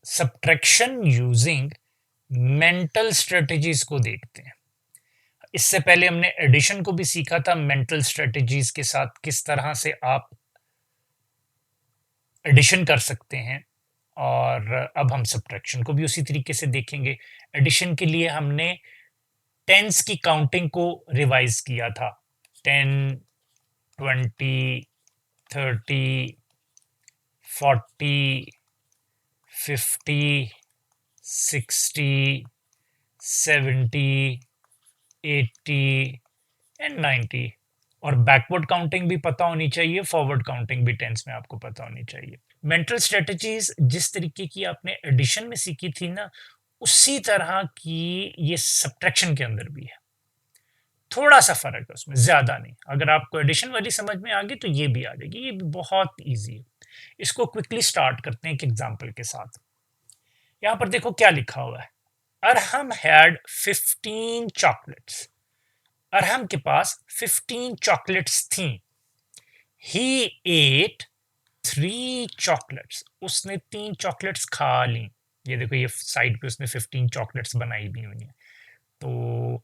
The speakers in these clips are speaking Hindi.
सब्ट्रैक्शन यूजिंग मेंटल स्ट्रेटजीज को देखते हैं। इससे पहले हमने एडिशन को भी सीखा था मेंटल स्ट्रेटजीज के साथ, किस तरह से आप एडिशन कर सकते हैं, और अब हम सब्ट्रैक्शन को भी उसी तरीके से देखेंगे। एडिशन के लिए हमने टेंस की काउंटिंग को रिवाइज किया था। 10, 20, 30, 40, 50, 60, 70, 80 एंड 90। और बैकवर्ड काउंटिंग भी पता होनी चाहिए, फॉरवर्ड काउंटिंग भी टेंस में आपको पता होनी चाहिए। मेंटल स्ट्रेटजीज जिस तरीके की आपने एडिशन में सीखी थी ना, उसी तरह की ये सब्ट्रैक्शन के अंदर भी है। थोड़ा सा फर्क है उसमें, ज्यादा नहीं। अगर आपको एडिशन वाली समझ में आ गई तो ये भी आ जाएगी, ये भी बहुत इजी है। इसको क्विकली स्टार्ट करते हैं एक एग्जांपल के साथ। यहां पर देखो क्या लिखा हुआ है। Arham had 15 chocolates. अरहम के पास 15 चॉकलेट्स थी। ही एट 3 चॉकलेट्स। उसने 3 चॉकलेट्स खा ली। ये देखो, ये साइड पे उसने 15 चॉकलेट्स बनाई भी हुई है। तो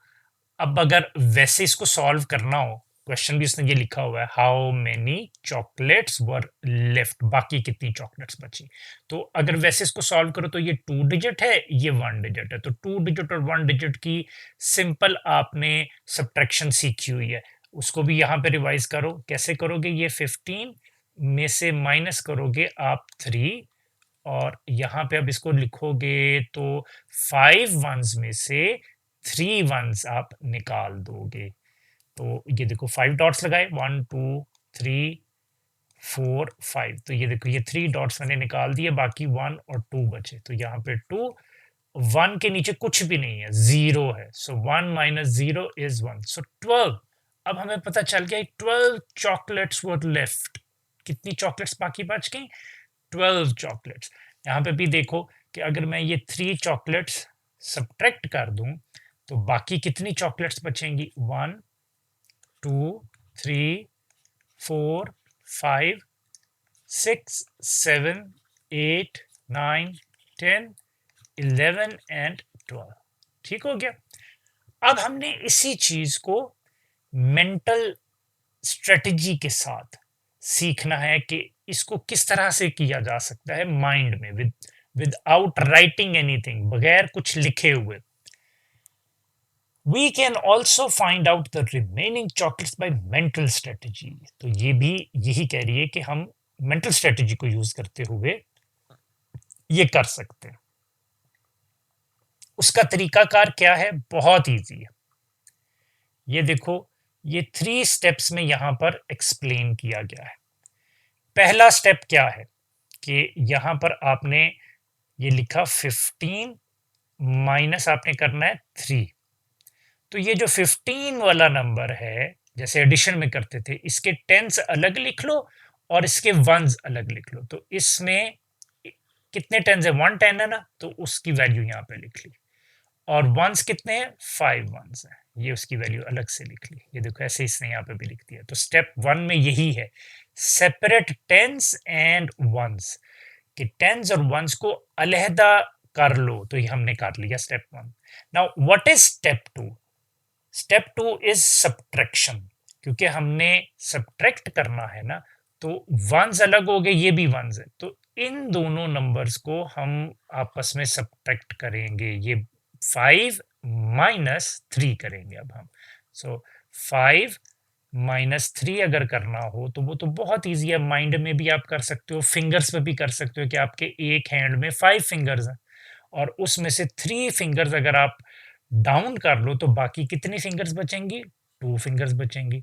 अब अगर वैसे इसको सॉल्व करना हो, क्वेश्चन भी इसने ये लिखा हुआ है, how many chocolates were left, बाकी कितनी चॉकलेट्स बची। तो अगर वैसे इसको सॉल्व करो तो ये 2 डिजिट है, ये 1 डिजिट है। तो 2 डिजिट और 1 डिजिट की सिंपल आपने सब्ट्रैक्शन सीखी हुई है, उसको भी यहाँ पे रिवाइज करो। कैसे करोगे? ये 15 में से माइनस करोगे आप 3, और यहाँ पे अब इसको लिखोगे तो 5 वंस में से 3 वंस आप निकाल दोगे। तो ये देखो 5 डॉट्स लगाए, 1 2 3 4 5। तो ये देखो, ये 3 डॉट्स मैंने निकाल दिए, बाकी 1 और 2 बचे। तो यहाँ पे 2, 1 के नीचे कुछ भी नहीं है, 0 है। सो 1 माइनस 0 इज 1, सो 12। अब हमें पता चल गया 12 चॉकलेट्स वर लेफ्ट। कितनी चॉकलेट्स बाकी बच गई? 12 चॉकलेट्स। यहाँ पे भी देखो कि अगर मैं ये 3 चॉकलेट्स सब्ट्रैक्ट कर दूं तो बाकी कितनी चॉकलेट्स बचेंगी? 1 2 3 4 5 6 7 8 9 10 11 एंड 12। ठीक हो गया। अब हमने इसी चीज को मेंटल स्ट्रेटजी के साथ सीखना है कि इसको किस तरह से किया जा सकता है माइंड में, विदाउट राइटिंग एनीथिंग, बगैर कुछ लिखे हुए। We can also find out the remaining chocolates by mental strategy। तो ये भी यही कह रही है कि हम मेंटल स्ट्रेटजी को यूज करते हुए ये कर सकते हैं। उसका तरीकाकार क्या है? बहुत इजी है। ये देखो, ये 3 स्टेप्स में यहां पर एक्सप्लेन किया गया है। पहला स्टेप क्या है कि यहां पर आपने ये लिखा 15 माइनस आपने करना है 3। तो ये जो 15 वाला नंबर है, जैसे एडिशन में करते थे, इसके टेंस अलग लिख लो और इसके वंस अलग लिख लो। तो इसमें कितने टेंस है? 1 10 है ना, तो उसकी वैल्यू यहाँ पे लिख ली। और वंस कितने हैं? 5 वंस है, ये उसकी वैल्यू अलग से लिख ली। ये देखो, ऐसे इसने यहाँ पे भी लिख दिया। तो स्टेप 1 में यही है, सेपरेट टेंस एंड वंस, कि टेंस और वंस को अलहदा कर लो। तो ये हमने कर लिया step 1। Now what is step 2? Step 2 is subtraction. क्योंकि हमने सब्ट्रैक्ट करना है ना, तो वंस अलग हो गए, ये भी वंस है, तो इन दोनों नंबर्स को हम आपस में सब्ट्रैक्ट करेंगे। ये 5 माइनस 3 करेंगे अब हम। सो 5 माइनस 3 अगर करना हो तो वो तो बहुत ईजी है, माइंड में भी आप कर सकते हो, फिंगर्स पे भी कर सकते हो कि आपके एक हैंड में 5 फिंगर्स हैं, और उसमें से 3 फिंगर्स अगर आप डाउन कर लो तो बाकी कितनी फिंगर्स बचेंगी? 2 फिंगर्स बचेंगी।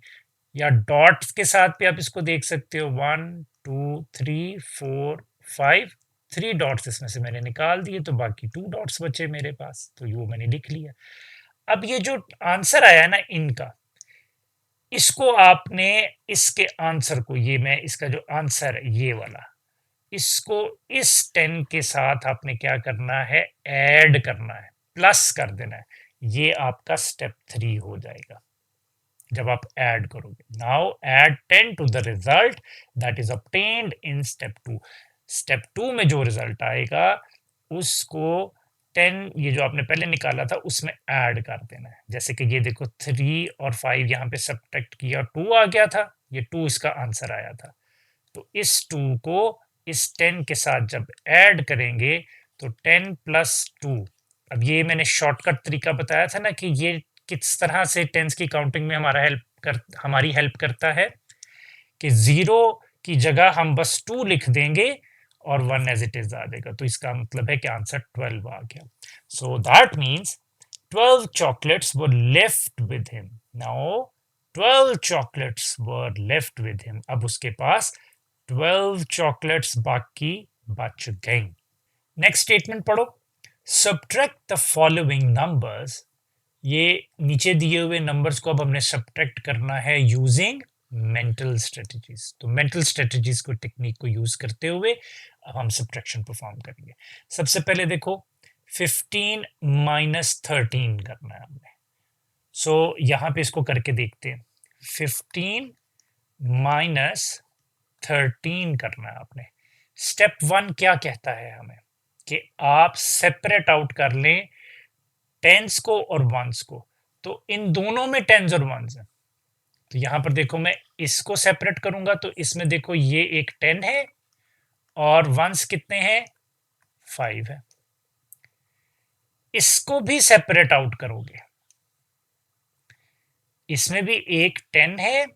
या डॉट्स के साथ भी आप इसको देख सकते हो, 1 2 3 4 5, 3 डॉट्स इसमें से मैंने निकाल दिए, तो बाकी 2 डॉट्स बचे मेरे पास, तो वो मैंने लिख लिया। अब ये जो आंसर आया ना इनका, इसको आपने, इसके आंसर को, ये मैं इसका जो आंसर है ये वाला, इसको इस 10 के साथ आपने क्या करना है? ऐड करना है, प्लस कर देना है। ये आपका स्टेप 3 हो जाएगा जब आप ऐड करोगे। Now add 10 to the result that is obtained in step 2। Step 2 में जो रिजल्ट आएगा उसको 10 ये जो आपने पहले निकाला था उसमें ऐड कर देना है। जैसे कि ये देखो 3 और 5 यहाँ पे सब्ट्रैक्ट किया, 2 आ गया था, ये 2 इसका आंसर आया था। तो इस 2 को इस 10 के साथ जब ऐड करेंगे तो 10 प्लस 2, अब ये मैंने शॉर्टकट तरीका बताया था ना कि ये किस तरह से टेंस की काउंटिंग में हमारी हेल्प करता है कि 0 की जगह हम बस 2 लिख देंगे और 1 एज इट इज आ जाएगा। तो इसका मतलब है कि आंसर 12 आ गया। So that means 12 chocolates were left with him. Now 12 chocolates were left with him. अब उसके पास 12 chocolates बाकी बच गई। नेक्स्ट स्टेटमेंट पढ़ो। Subtract the following numbers. ये नीचे दिए हुए नंबर्स को अब हमने सब्ट्रैक्ट करना है यूजिंग मेंटल स्ट्रेटजीज। तो मेंटल स्ट्रेटजीज को टेक्निक को यूज करते हुए अब हम सब्ट्रैक्शन परफॉर्म करेंगे। सबसे पहले देखो 15 माइनस 13 करना है हमने। सो यहाँ पे इसको करके देखते हैं। 15 माइनस 13 करना है आपने। स्टेप 1 क्या कहता है हमें कि आप सेपरेट आउट कर लें टेंस को और वंस को। तो इन दोनों में टेंस और वंस है। तो यहां पर देखो मैं इसको सेपरेट करूंगा तो इसमें देखो ये एक 10 है और वंस कितने हैं 5 है। इसको भी सेपरेट आउट करोगे, इसमें भी एक 10 है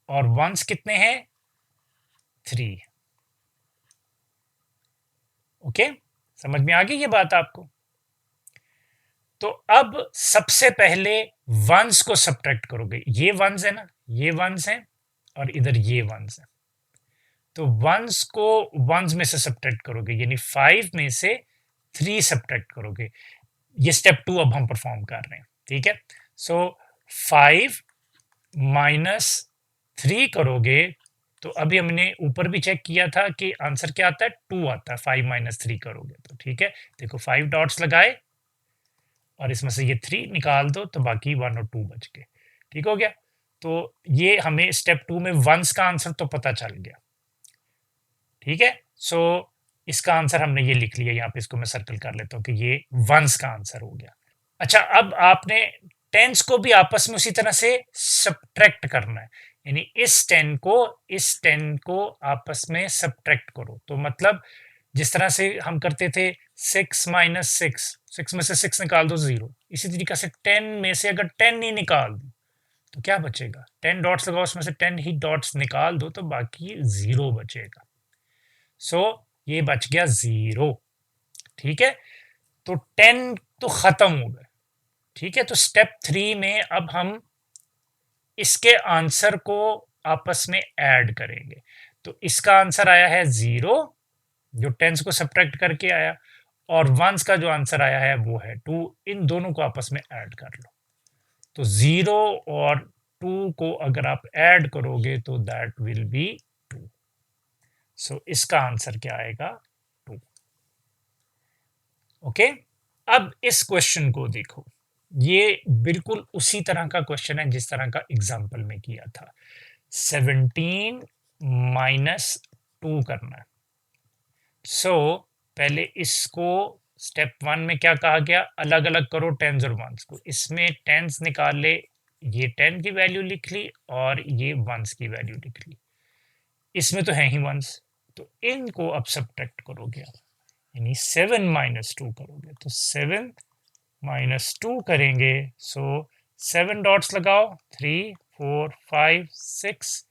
और वंस कितने हैं 3। ओके, समझ में आ गई ये बात आपको। तो अब सबसे पहले वंस को सब्ट्रैक्ट करोगे। ये वंस है ना, ये वंस है और इधर ये वंस है। तो वंस को वंस में से सब्ट्रैक्ट करोगे, यानी 5 में से 3 सब्ट्रैक्ट करोगे। ये स्टेप 2 अब हम परफॉर्म कर रहे हैं, ठीक है। सो 5 माइनस 3 करोगे तो अभी हमने ऊपर भी चेक किया था कि आंसर क्या आता है 2 आता है। 5 माइनस 3 करोगे तो ठीक है। देखो 5 डॉट्स लगाए और इसमें से ये 3 निकाल दो तो बाकी 1 और 2 बच गए। ठीक हो गया। तो ये हमें स्टेप 2 में वंस का आंसर तो पता चल गया, ठीक है। सो इसका आंसर हमने ये लिख लिया, यहाँ पे इसको मैं सर्कल कर लेता हूँ कि ये वंस का आंसर हो गया। अच्छा, अब आपने टेंस को भी आपस में उसी तरह से सब्ट्रैक्ट करना है, यानी इस 10 को आपस में सब्ट्रैक्ट करो। तो मतलब जिस तरह से हम करते थे 6 माइनस 6 में से 6 निकाल दो 0, इसी तरीके से 10 में से अगर 10 ही निकाल दो तो क्या बचेगा, 10 डॉट्स लगाओ, उसमें से 10 ही डॉट्स निकाल दो तो बाकी 0 बचेगा। सो ये बच गया 0, ठीक है। तो 10 तो खत्म हो गए, ठीक है। तो स्टेप 3 में अब हम इसके आंसर को आपस में ऐड करेंगे। तो इसका आंसर आया है 0 जो 10 को सब्ट्रैक्ट करके आया, और वंस का जो आंसर आया है वो है 2। इन दोनों को आपस में ऐड कर लो। तो 0 और 2 को अगर आप ऐड करोगे तो दैट विल बी 2। सो इसका आंसर क्या आएगा 2। ओके, अब इस क्वेश्चन को देखो, ये बिल्कुल उसी तरह का क्वेश्चन है जिस तरह का एग्जाम्पल में किया था। 17 माइनस 2 करना है। सो पहले इसको स्टेप 1 में क्या कहा गया, अलग अलग करो टेंस और वंस को। इसमें टेंस निकाल ले, ये 10 की वैल्यू लिख ली और ये वंस की वैल्यू लिख ली। इसमें तो है ही वंस, तो इनको अब सब्ट्रैक्ट करोगे आप, यानी 7 माइनस 2 करोगे। तो 7 माइनस 2 करेंगे। सो 7 डॉट्स लगाओ, 3 4 5 6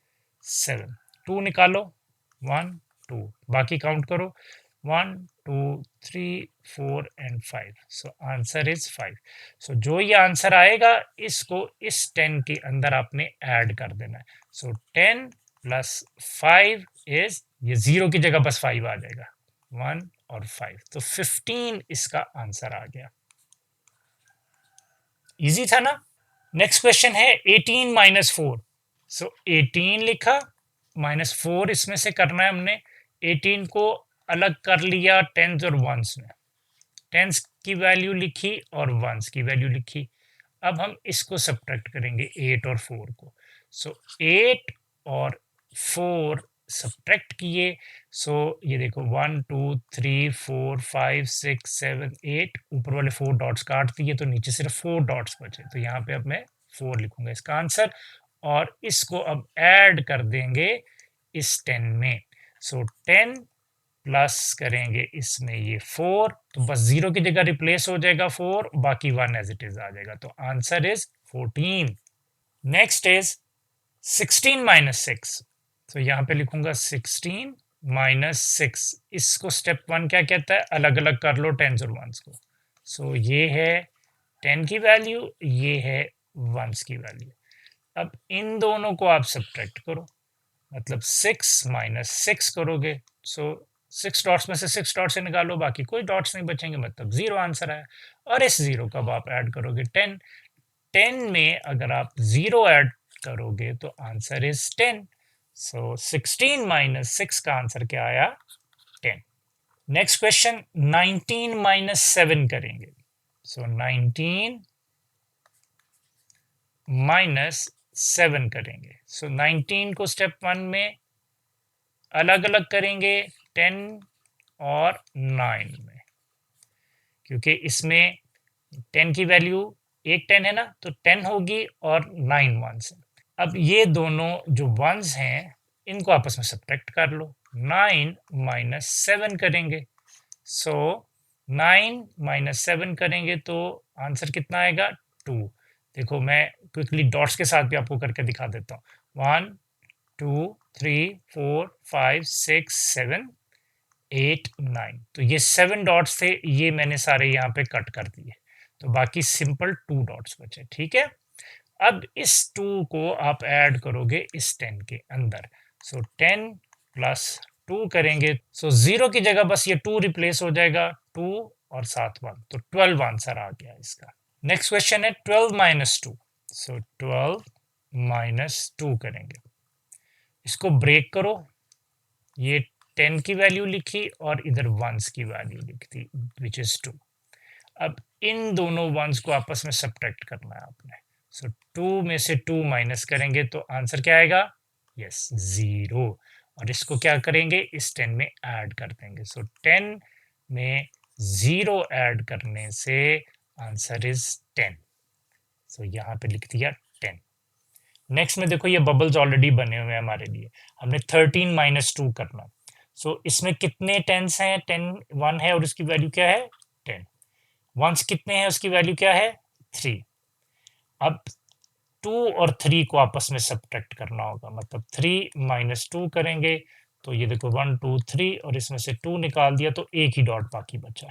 7, 2 निकालो 1 2, बाकी काउंट करो 1 2 3 4 एंड 5। So answer is 5। सो जो ये आंसर आएगा इसको इस 10 के अंदर आपने ऐड कर देना है। सो 10 प्लस 5 इज, ये 0 की जगह बस 5 आ जाएगा, 1 और 5। तो 15 इसका आंसर आ गया। इजी था ना। नेक्स्ट क्वेश्चन है 18 माइनस 4। सो 18 लिखा, माइनस 4 इसमें से करना है हमने। 18 को अलग कर लिया टेंस और वंस में, टेंस की वैल्यू लिखी और वंस की वैल्यू लिखी। अब हम इसको सब्ट्रैक्ट करेंगे 8 और 4 को। सो 8 और 4 सब्ट्रैक्ट किए, सो ये देखो 1 2 3 4 5 6 7 8, ऊपर वाले 4 डॉट्स काट दिए तो नीचे सिर्फ 4 डॉट्स बचे, तो यहाँ पे अब मैं 4 लिखूंगा इसका आंसर, और इसको अब ऐड कर देंगे इस 10 में। सो 10 प्लस करेंगे इसमें ये 4, तो बस 0 की जगह रिप्लेस हो जाएगा 4, बाकी 1 एज इट इज आ जाएगा, तो answer is 14। Next is 16 minus 6, तो यहाँ पे लिखूंगा 16 माइनस 6, इसको स्टेप 1 क्या कहता है, अलग अलग कर लो टेंस और वंस को। सो ये है 10 की वैल्यू, ये है वंस की वैल्यू। अब इन दोनों को आप सब्ट्रैक्ट करो, मतलब 6 माइनस 6 करोगे, सो 6 डॉट्स में से 6 डॉट्स से निकालो, बाकी कोई डॉट्स नहीं बचेंगे, मतलब 0 आंसर आया। और इस 0 का आप ऐड करोगे 10, 10 में अगर आप 0 ऐड करोगे तो आंसर इज 10। सो 16 माइनस 6 का आंसर क्या आया, 10। नेक्स्ट क्वेश्चन 19 माइनस 7 करेंगे, सो 19 माइनस 7 करेंगे, सो 19 को स्टेप 1 में अलग अलग करेंगे 10 और 9 में, क्योंकि इसमें 10 की वैल्यू एक 10 है ना, तो 10 होगी और 9 वंस है। अब ये दोनों जो वंस हैं इनको आपस में सब्ट्रैक्ट कर लो, 9 माइनस 7 करेंगे, सो 9 माइनस 7 करेंगे तो आंसर कितना आएगा, 2। देखो मैं क्विकली डॉट्स के साथ भी आपको करके दिखा देता हूँ, 1 2 3 4 5 6 7 8 9, तो ये 7 डॉट्स थे, ये मैंने सारे यहाँ पे कट कर दिए, तो बाकी सिंपल 2 डॉट्स बचे, ठीक है। अब इस 2 को आप ऐड करोगे इस 10 के अंदर, सो 10 प्लस 2 करेंगे, सो 0 की जगह बस ये 2 रिप्लेस हो जाएगा, 2 और साथ 1, तो 12 आंसर आ गया इसका। नेक्स्ट क्वेश्चन है 12 माइनस 2, सो 12 माइनस 2 करेंगे, इसको ब्रेक करो, ये 10 की वैल्यू लिखी और इधर वंस की वैल्यू लिख दी विच इज 2। अब इन दोनों वंस को आपस में सब्ट्रैक्ट करना है आपने, सो 2 में से 2 माइनस करेंगे तो आंसर क्या आएगा, यस 0, और इसको क्या करेंगे इस 10 में ऐड कर देंगे, सो 10 में 0 ऐड करने से आंसर इज 10, सो यहाँ पे लिख दिया 10। नेक्स्ट में देखो ये बबल्स ऑलरेडी बने हुए हैं हमारे लिए, हमने 13 माइनस 2 करना, सो इसमें कितने टेंस हैं, 10 1 है और उसकी वैल्यू क्या है 10, वंस कितने हैं उसकी वैल्यू क्या है 3। अब 2 और 3 को आपस में सब्ट्रैक्ट करना होगा, मतलब 3 माइनस 2 करेंगे, तो ये देखो 1 2 3 और इसमें से 2 निकाल दिया तो एक ही डॉट बाकी बचा,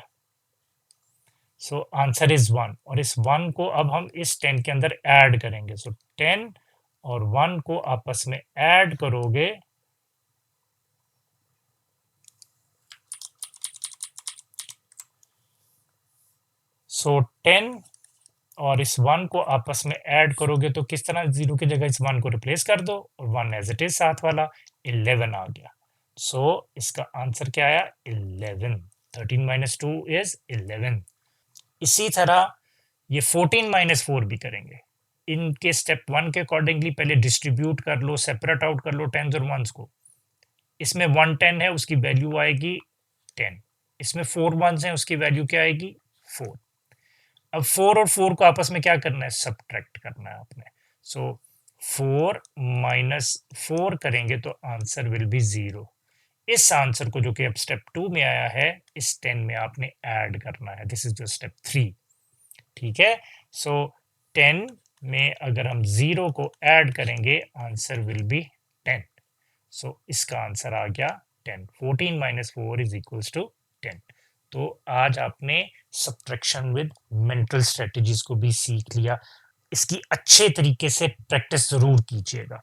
सो आंसर इज 1, और इस 1 को अब हम इस 10 के अंदर ऐड करेंगे, सो 10 और 1 को आपस में ऐड करोगे, सो 10 और इस 1 को आपस में ऐड करोगे तो किस तरह, 0 की जगह इस 1 को रिप्लेस कर दो और 1 एज इट इज साथ वाला, 11 आ गया, सो इसका आंसर क्या आया 11, 13 माइनस 2 इज 11। इसी तरह ये 14 माइनस 4 भी करेंगे, इनके स्टेप 1 के अकॉर्डिंगली पहले डिस्ट्रीब्यूट कर लो, सेपरेट आउट कर लो टेंस और वंस को, इसमें 1 10 है उसकी वैल्यू आएगी 10, इसमें 4 वंस हैं उसकी वैल्यू क्या आएगी 4। अब 4 और 4 को आपस में क्या करना है, सब्ट्रैक्ट करना है आपने, सो 4 माइनस 4 करेंगे तो आंसर विल बी 0। इस आंसर को जो कि अब स्टेप 2 में आया है इस 10 में आपने ऐड करना है, दिस इज जो स्टेप 3, ठीक है। सो 10 में अगर हम 0 को ऐड करेंगे आंसर विल बी 10, सो इसका आंसर आ गया 10, 14 माइनस 4 इज इक्वल्स टू 10। तो आज आपने सब्ट्रैक्शन विद मेंटल स्ट्रेटजीज को भी सीख लिया, इसकी अच्छे तरीके से प्रैक्टिस जरूर कीजिएगा।